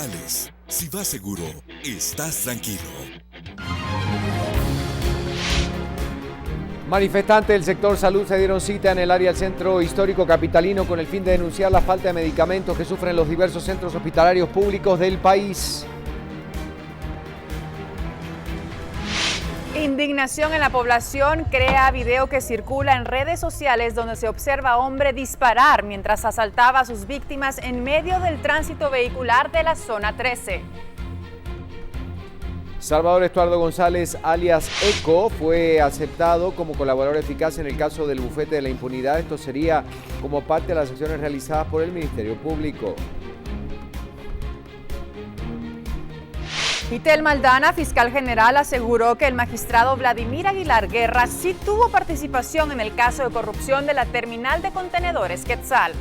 González. Si vas seguro, estás tranquilo. Manifestantes del sector salud se dieron cita en el área del centro histórico capitalino con el fin de denunciar la falta de medicamentos que sufren los diversos centros hospitalarios públicos del país. Indignación en la población crea video que circula en redes sociales donde se observa a hombre disparar mientras asaltaba a sus víctimas en medio del tránsito vehicular de la zona 13. Salvador Estuardo González, alias ECO, fue aceptado como colaborador eficaz en el caso del bufete de la impunidad. Esto sería como parte de las acciones realizadas por el Ministerio Público. Itel Maldana, fiscal general, aseguró que el magistrado Vladimir Aguilar Guerra sí tuvo participación en el caso de corrupción de la terminal de contenedores Quetzal.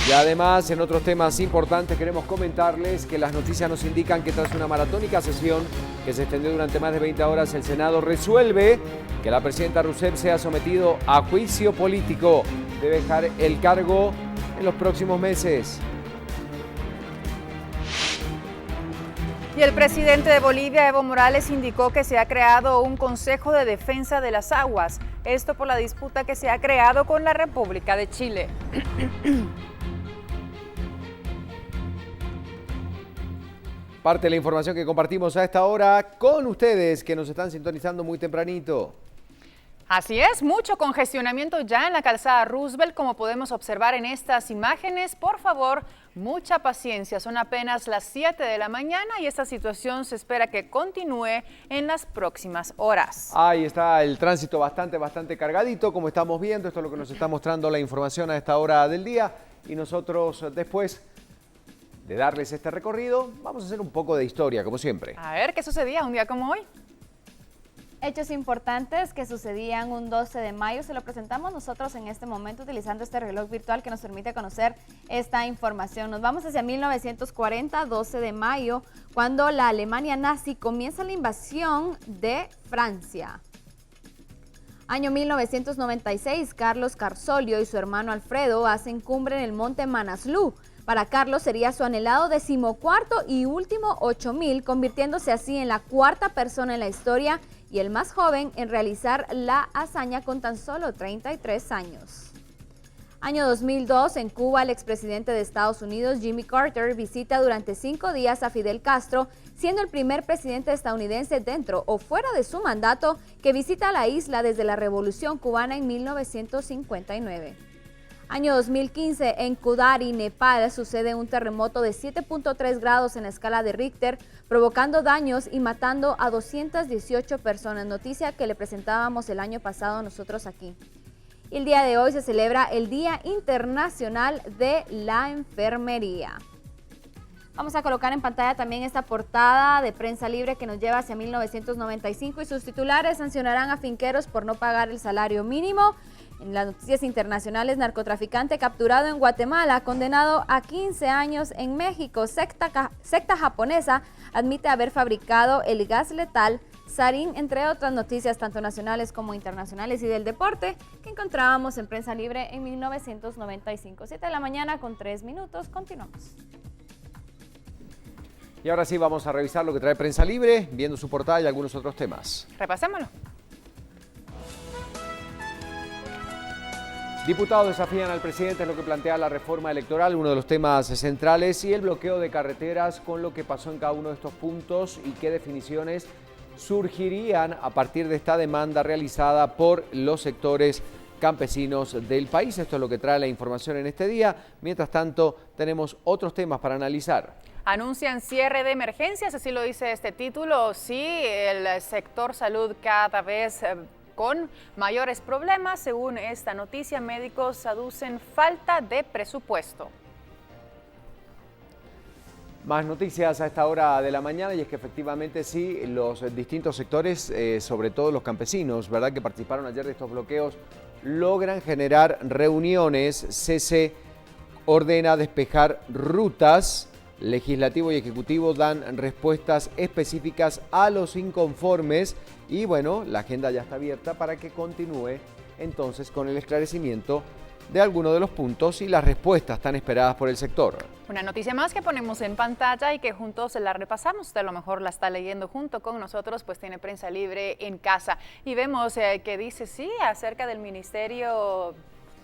Y además, en otros temas importantes, queremos comentarles que las noticias nos indican que tras una maratónica sesión que se extendió durante más de 20 horas, el Senado resuelve que la presidenta Rousseff sea sometido a juicio político. Debe dejar el cargo en los próximos meses. Y el presidente de Bolivia, Evo Morales, indicó que se ha creado un Consejo de Defensa de las Aguas. Esto por la disputa que se ha creado con la República de Chile. Parte de la información que compartimos a esta hora con ustedes que nos están sintonizando muy tempranito. Así es, mucho congestionamiento ya en la calzada Roosevelt, como podemos observar en estas imágenes. Por favor, mucha paciencia, son apenas las 7 de la mañana y esta situación se espera que continúe en las próximas horas. Ahí está el tránsito bastante cargadito, como estamos viendo. Esto es lo que nos está mostrando la información a esta hora del día. Y nosotros, después de darles este recorrido, vamos a hacer un poco de historia, como siempre. A ver, ¿qué sucedía un día como hoy? Hechos importantes que sucedían un 12 de mayo, se lo presentamos nosotros en este momento utilizando este reloj virtual que nos permite conocer esta información. Nos vamos hacia 1940, 12 de mayo, cuando la Alemania nazi comienza la invasión de Francia. Año 1996, Carlos Carsolio y su hermano Alfredo hacen cumbre en el monte Manaslu. Para Carlos sería su anhelado 14º y último 8000, convirtiéndose así en la cuarta persona en la historia y el más joven en realizar la hazaña con tan solo 33 años. Año 2002, en Cuba, el expresidente de Estados Unidos, Jimmy Carter, visita durante 5 días a Fidel Castro, siendo el primer presidente estadounidense dentro o fuera de su mandato que visita la isla desde la Revolución Cubana en 1959. Año 2015, en Kudari, Nepal, sucede un terremoto de 7.3 grados en la escala de Richter, provocando daños y matando a 218 personas, noticia que le presentábamos el año pasado nosotros aquí. El día de hoy se celebra el Día Internacional de la Enfermería. Vamos a colocar en pantalla también esta portada de Prensa Libre que nos lleva hacia 1995 y sus titulares: sancionarán a finqueros por no pagar el salario mínimo. En las noticias internacionales, narcotraficante capturado en Guatemala, condenado a 15 años en México. Secta japonesa admite haber fabricado el gas letal sarín, entre otras noticias tanto nacionales como internacionales y del deporte que encontrábamos en Prensa Libre en 1995. 7 de la mañana con 3 minutos. Continuamos. Y ahora sí vamos a revisar lo que trae Prensa Libre, viendo su portada y algunos otros temas. Repasémoslo. Diputados desafían al presidente en lo que plantea la reforma electoral, uno de los temas centrales, y el bloqueo de carreteras, con lo que pasó en cada uno de estos puntos y qué definiciones surgirían a partir de esta demanda realizada por los sectores campesinos del país. Esto es lo que trae la información en este día. Mientras tanto, tenemos otros temas para analizar. Anuncian cierre de emergencias, así lo dice este título. Sí, el sector salud cada vez con mayores problemas. Según esta noticia, médicos aducen falta de presupuesto. Más noticias a esta hora de la mañana, y es que efectivamente sí, los distintos sectores, sobre todo los campesinos, ¿verdad?, que participaron ayer de estos bloqueos, logran generar reuniones. CC ordena despejar rutas. Legislativo y Ejecutivo dan respuestas específicas a los inconformes y bueno, la agenda ya está abierta para que continúe entonces con el esclarecimiento de algunos de los puntos y las respuestas tan esperadas por el sector. Una noticia más que ponemos en pantalla y que juntos la repasamos. Usted a lo mejor la está leyendo junto con nosotros, pues tiene Prensa Libre en casa. Y vemos que dice sí acerca del Ministerio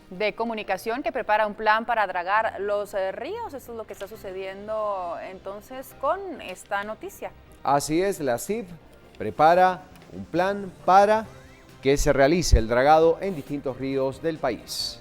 de Comunicación que prepara un plan para dragar los ríos. Eso es lo que está sucediendo entonces con esta noticia. Así es, la CIP prepara un plan para que se realice el dragado en distintos ríos del país.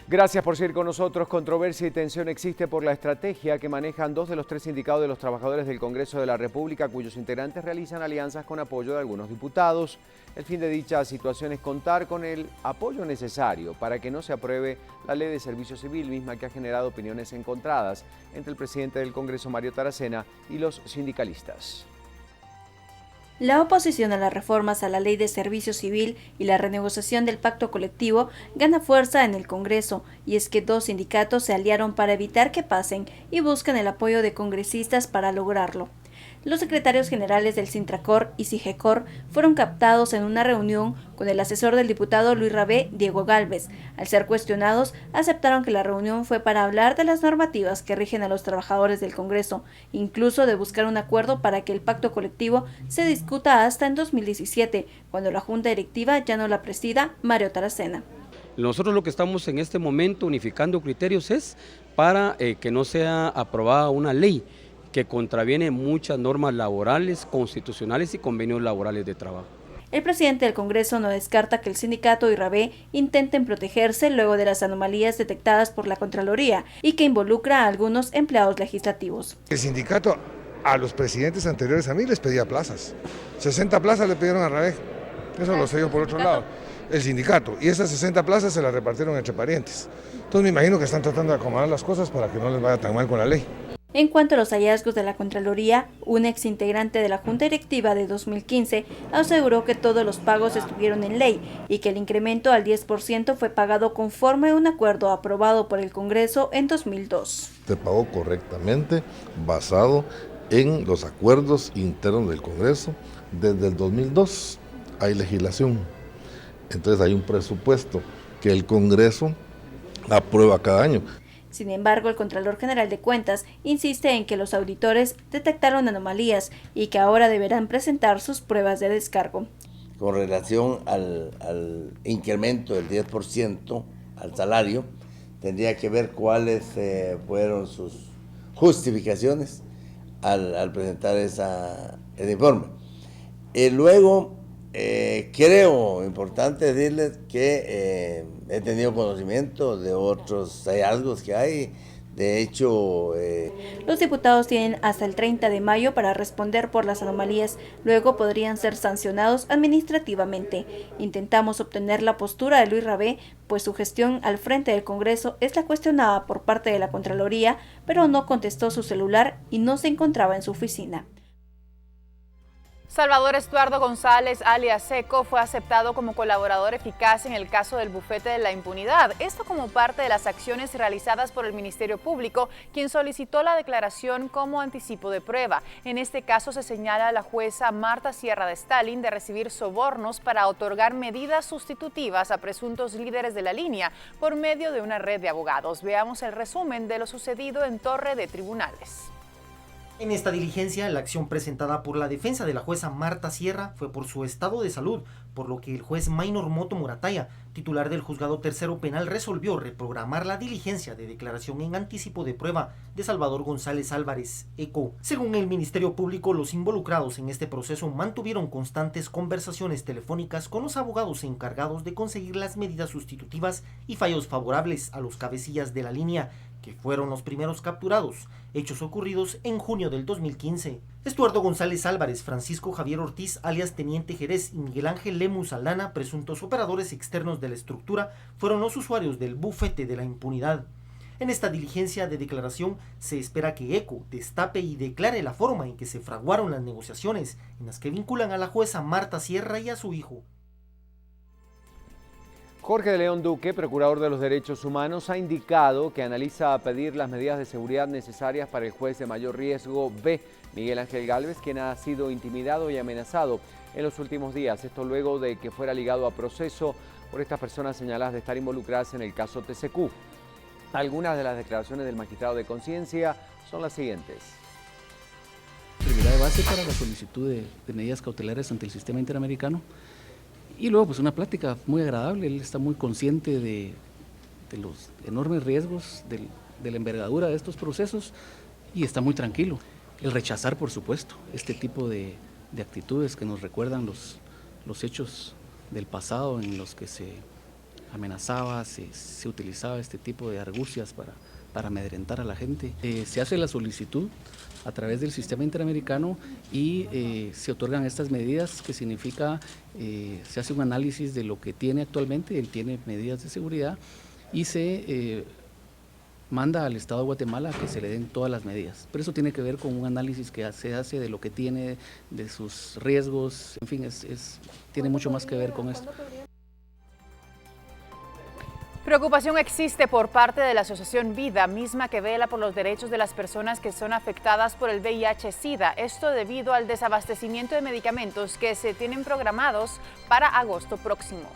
Gracias por seguir con nosotros. Controversia y tensión existe por la estrategia que manejan 2 de los 3 sindicatos de los trabajadores del Congreso de la República, cuyos integrantes realizan alianzas con apoyo de algunos diputados. El fin de dicha situación es contar con el apoyo necesario para que no se apruebe la Ley de Servicio Civil, misma que ha generado opiniones encontradas entre el presidente del Congreso, Mario Taracena, y los sindicalistas. La oposición a las reformas a la Ley de Servicio Civil y la renegociación del pacto colectivo gana fuerza en el Congreso, y es que 2 sindicatos se aliaron para evitar que pasen y buscan el apoyo de congresistas para lograrlo. Los secretarios generales del Sintracor y Sigecor fueron captados en una reunión con el asesor del diputado Luis Rabé, Diego Gálvez. Al ser cuestionados, aceptaron que la reunión fue para hablar de las normativas que rigen a los trabajadores del Congreso, incluso de buscar un acuerdo para que el pacto colectivo se discuta hasta en 2017, cuando la Junta Directiva ya no la presida Mario Taracena. Nosotros lo que estamos en este momento unificando criterios es para que no sea aprobada una ley que contraviene muchas normas laborales, constitucionales y convenios laborales de trabajo. El presidente del Congreso no descarta que el sindicato y Rabé intenten protegerse luego de las anomalías detectadas por la Contraloría y que involucra a algunos empleados legislativos. El sindicato a los presidentes anteriores a mí les pedía plazas, 60 plazas le pidieron a Rabé, eso lo sé yo por otro lado, el sindicato, y esas 60 plazas se las repartieron entre parientes. Entonces me imagino que están tratando de acomodar las cosas para que no les vaya tan mal con la ley. En cuanto a los hallazgos de la Contraloría, un exintegrante de la Junta Directiva de 2015 aseguró que todos los pagos estuvieron en ley y que el incremento al 10% fue pagado conforme a un acuerdo aprobado por el Congreso en 2002. Se pagó correctamente, basado en los acuerdos internos del Congreso. Desde el 2002 hay legislación, entonces hay un presupuesto que el Congreso aprueba cada año. Sin embargo, el Contralor General de Cuentas insiste en que los auditores detectaron anomalías y que ahora deberán presentar sus pruebas de descargo. Con relación al incremento del 10% al salario, tendría que ver cuáles fueron sus justificaciones al presentar el informe. Luego, creo importante decirles que he tenido conocimiento de otros hallazgos que hay. De hecho, los diputados tienen hasta el 30 de mayo para responder por las anomalías, luego podrían ser sancionados administrativamente. Intentamos obtener la postura de Luis Rabé, pues su gestión al frente del Congreso es la cuestionada por parte de la Contraloría, pero no contestó su celular y no se encontraba en su oficina. Salvador Estuardo González, alias Seco, fue aceptado como colaborador eficaz en el caso del bufete de la impunidad. Esto como parte de las acciones realizadas por el Ministerio Público, quien solicitó la declaración como anticipo de prueba. En este caso se señala a la jueza Marta Sierra de Stalin de recibir sobornos para otorgar medidas sustitutivas a presuntos líderes de la línea por medio de una red de abogados. Veamos el resumen de lo sucedido en Torre de Tribunales. En esta diligencia, la acción presentada por la defensa de la jueza Marta Sierra fue por su estado de salud, por lo que el juez Maynor Moto Morataya, titular del Juzgado Tercero Penal, resolvió reprogramar la diligencia de declaración en anticipo de prueba de Salvador González Álvarez, ECO. Según el Ministerio Público, los involucrados en este proceso mantuvieron constantes conversaciones telefónicas con los abogados encargados de conseguir las medidas sustitutivas y fallos favorables a los cabecillas de la línea, que fueron los primeros capturados, hechos ocurridos en junio del 2015. Estuardo González Álvarez, Francisco Javier Ortiz, alias Teniente Jerez, y Miguel Ángel Lemus Aldana, presuntos operadores externos de la estructura, fueron los usuarios del bufete de la impunidad. En esta diligencia de declaración se espera que ECO destape y declare la forma en que se fraguaron las negociaciones en las que vinculan a la jueza Marta Sierra y a su hijo. Jorge de León Duque, procurador de los derechos humanos, ha indicado que analiza pedir las medidas de seguridad necesarias para el juez de mayor riesgo B, Miguel Ángel Gálvez, quien ha sido intimidado y amenazado en los últimos días. Esto luego de que fuera ligado a proceso por estas personas señaladas de estar involucradas en el caso TCQ. Algunas de las declaraciones del magistrado de conciencia son las siguientes. Primera de base para la solicitud de medidas cautelares ante el sistema interamericano. Y luego pues una plática muy agradable, él está muy consciente de los enormes riesgos de la envergadura de estos procesos y está muy tranquilo. El rechazar, por supuesto, este tipo de actitudes que nos recuerdan los hechos del pasado en los que se amenazaba, se utilizaba este tipo de argucias para amedrentar a la gente. Se hace la solicitud a través del sistema interamericano y se otorgan estas medidas, que significa, se hace un análisis de lo que tiene actualmente, él tiene medidas de seguridad y se manda al Estado de Guatemala que se le den todas las medidas. Pero eso tiene que ver con un análisis que se hace de lo que tiene, de sus riesgos, en fin, tiene mucho más que ver con esto. Preocupación existe por parte de la Asociación Vida, misma que vela por los derechos de las personas que son afectadas por el VIH-Sida. Esto debido al desabastecimiento de medicamentos que se tienen programados para agosto próximo.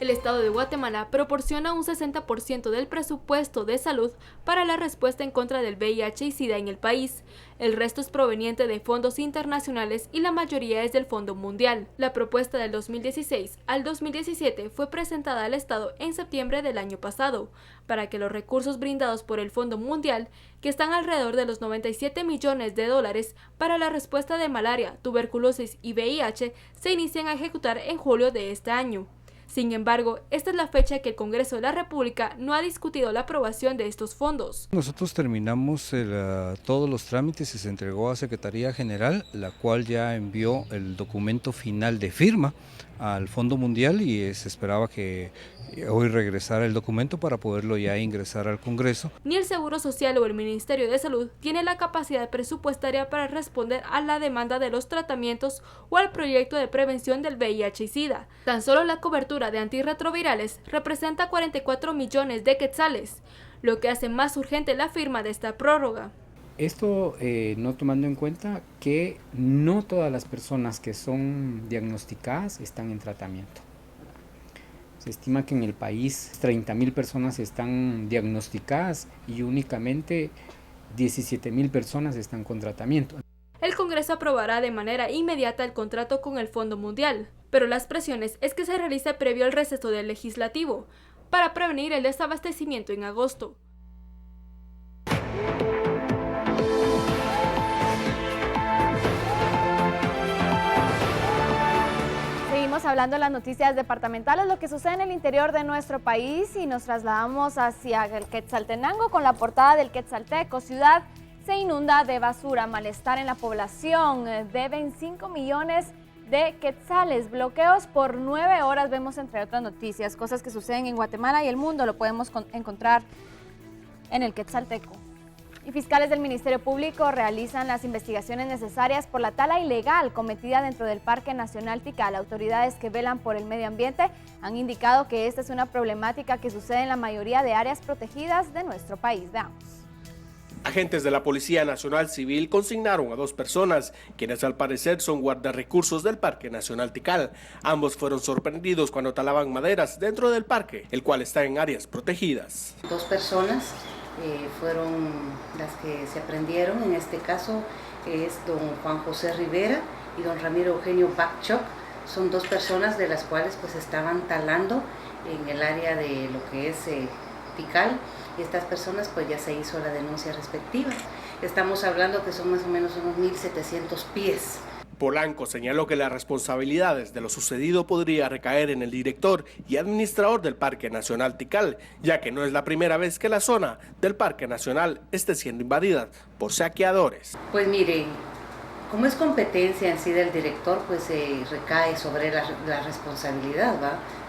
El Estado de Guatemala proporciona un 60% del presupuesto de salud para la respuesta en contra del VIH y SIDA en el país. El resto es proveniente de fondos internacionales y la mayoría es del Fondo Mundial. La propuesta del 2016 al 2017 fue presentada al Estado en septiembre del año pasado, para que los recursos brindados por el Fondo Mundial, que están alrededor de los 97 millones de dólares para la respuesta de malaria, tuberculosis y VIH, se inicien a ejecutar en julio de este año. Sin embargo, esta es la fecha que el Congreso de la República no ha discutido la aprobación de estos fondos. Nosotros terminamos todos los trámites y se entregó a Secretaría General, la cual ya envió el documento final de firma al Fondo Mundial y se esperaba que hoy regresara el documento para poderlo ya ingresar al Congreso. Ni el Seguro Social o el Ministerio de Salud tiene la capacidad presupuestaria para responder a la demanda de los tratamientos o al proyecto de prevención del VIH y SIDA. Tan solo la cobertura de antirretrovirales representa 44 millones de quetzales, lo que hace más urgente la firma de esta prórroga. Esto no tomando en cuenta que no todas las personas que son diagnosticadas están en tratamiento. Se estima que en el país 30,000 personas están diagnosticadas y únicamente 17,000 personas están con tratamiento. El Congreso aprobará de manera inmediata el contrato con el Fondo Mundial, pero las presiones es que se realice previo al receso del legislativo para prevenir el desabastecimiento en agosto. Seguimos hablando de las noticias departamentales, lo que sucede en el interior de nuestro país, y nos trasladamos hacia el Quetzaltenango con la portada del Quetzalteco. Ciudad se inunda de basura, malestar en la población, deben 5 millones de quetzales, bloqueos por 9 horas, vemos entre otras noticias, cosas que suceden en Guatemala y el mundo, lo podemos encontrar en el Quetzalteco. Y fiscales del Ministerio Público realizan las investigaciones necesarias por la tala ilegal cometida dentro del Parque Nacional Tikal. Autoridades que velan por el medio ambiente han indicado que esta es una problemática que sucede en la mayoría de áreas protegidas de nuestro país. Veamos. Agentes de la Policía Nacional Civil consignaron a 2 personas, quienes al parecer son guardarrecursos del Parque Nacional Tikal. Ambos fueron sorprendidos cuando talaban maderas dentro del parque, el cual está en áreas protegidas. 2 personas fueron las que se aprendieron, en este caso es don Juan José Rivera y don Ramiro Eugenio Bachok. Son 2 personas de las cuales pues estaban talando en el área de lo que es Tikal, y estas personas pues ya se hizo la denuncia respectiva. Estamos hablando que son más o menos unos 1.700 pies. Polanco señaló que las responsabilidades de lo sucedido podría recaer en el director y administrador del Parque Nacional Tikal, ya que no es la primera vez que la zona del Parque Nacional esté siendo invadida por saqueadores. Pues miren, como es competencia en sí del director, pues recae sobre la responsabilidad, ¿va?